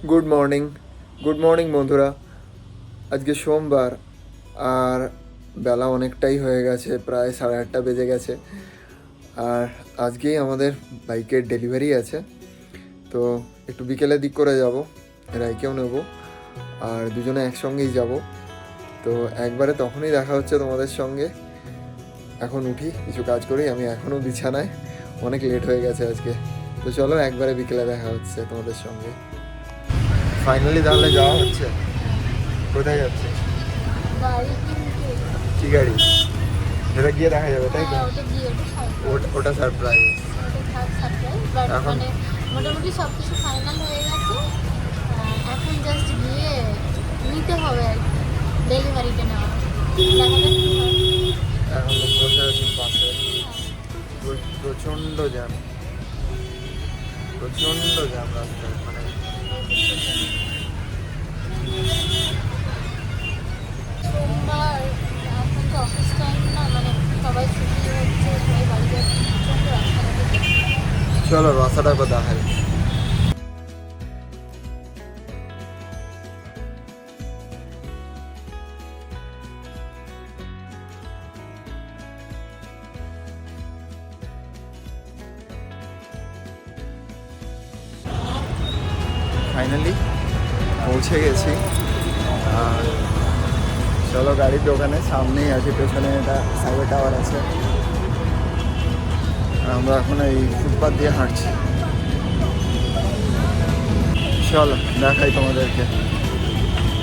Good morning বন্ধুরা। আজকে সোমবার আর বেলা অনেকটাই হয়ে গেছে, প্রায় 8:30 বেজে গেছে। আর আজকেই আমাদের বাইকের ডেলিভারি আছে, তো একটু বিকেলের দিক করে যাব, রাইকেও নেব আর দুজনে একসঙ্গেই যাব। তো একবারে তখনই দেখা হচ্ছে তোমাদের সঙ্গে। এখন উঠি, কিছু কাজ করি, আমি এখনও বিছানায়, অনেক লেট হয়ে গেছে আজকে। তো চলো একবারে বিকেলে দেখা হচ্ছে তোমাদের সঙ্গে। ফাইনালি তাহলে যাওয়া হচ্ছে। কোথায় যাচ্ছে? কি গাড়ি? যেটা গিয়ে দেখা যাবে, তাই তো? ওটা সারপ্রাইজ। এখন মোটামুটি সব কিছু ফাইনাল হয়ে গেছে, এখন জাস্ট গিয়ে নিতে হবে আর কি, ডেলিভারিটা নেওয়া। এখন তো বসে আছি বাসে, প্রচণ্ড জ্যাম রাস্তায়। মানে সোমবার, এখন তো অফিস টাইম না, মানে সবাই ছুটি হচ্ছে, সবাই বাড়ি যাচ্ছে, প্রচণ্ড রাস্তাঘাটে। চলো রাস্তাটা একবার দেখাই। ফাইনালি পৌঁছে গেছি। আর চলো গাড়ির দোকানে সামনেই আছে, পেছনে একটা সাইবার টাওয়ার আছে। আর আমরা এখন এই ফুটপাথ দিয়ে হাঁটছি। চলো দেখাই তোমাদেরকে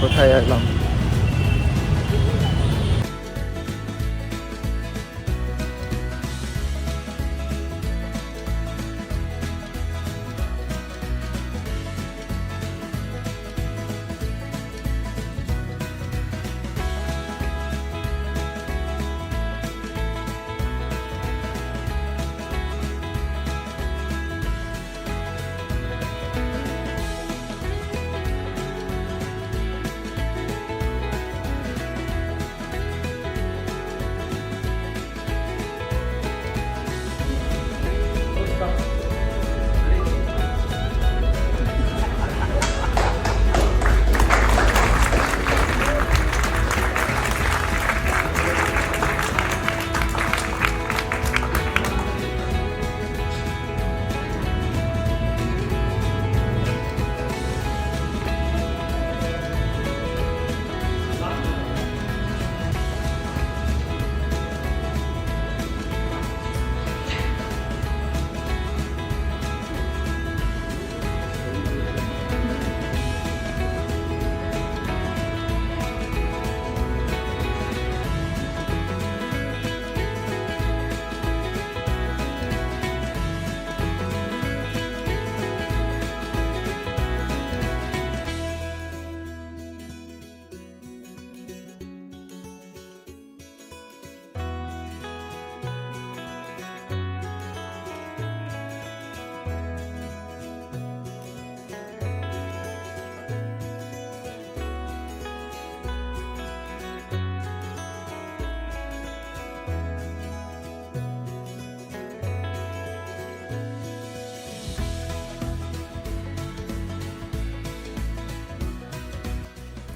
কোথায় এলাম।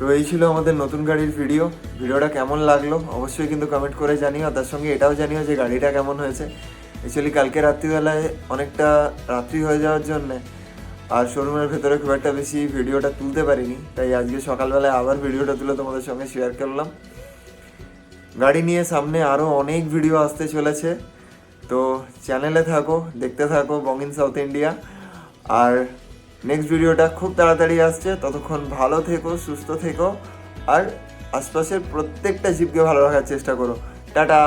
তো এই ছিল আমাদের নতুন গাড়ির ভিডিওটা কেমন লাগলো অবশ্যই কিন্তু কমেন্ট করে জানিও। তার সঙ্গে এটাও জানিও যে গাড়িটা কেমন হয়েছে। অ্যাকচুয়ালি কালকে রাত্রিবেলায় অনেকটা রাত্রি হয়ে যাওয়ার জন্যে আর শোরুমের ভেতরে খুব একটা বেশি ভিডিওটা তুলতে পারিনি, তাই আজকে সকালবেলায় আবার ভিডিওটা তুলে তোমাদের সঙ্গে শেয়ার করলাম। গাড়ি নিয়ে সামনে আরও অনেক ভিডিও আসতে চলেছে, তো চ্যানেলে থাকো, দেখতে থাকো বঙ্গ সাউথ ইন্ডিয়া। আর নেক্সট ভিডিওটা খুব তাড়াতাড়ি আসছে, ততক্ষণ ভালো থেকো, সুস্থ থেকো আর আশপাশের প্রত্যেকটা জীবকে ভালো রাখার চেষ্টা করো। টাটা।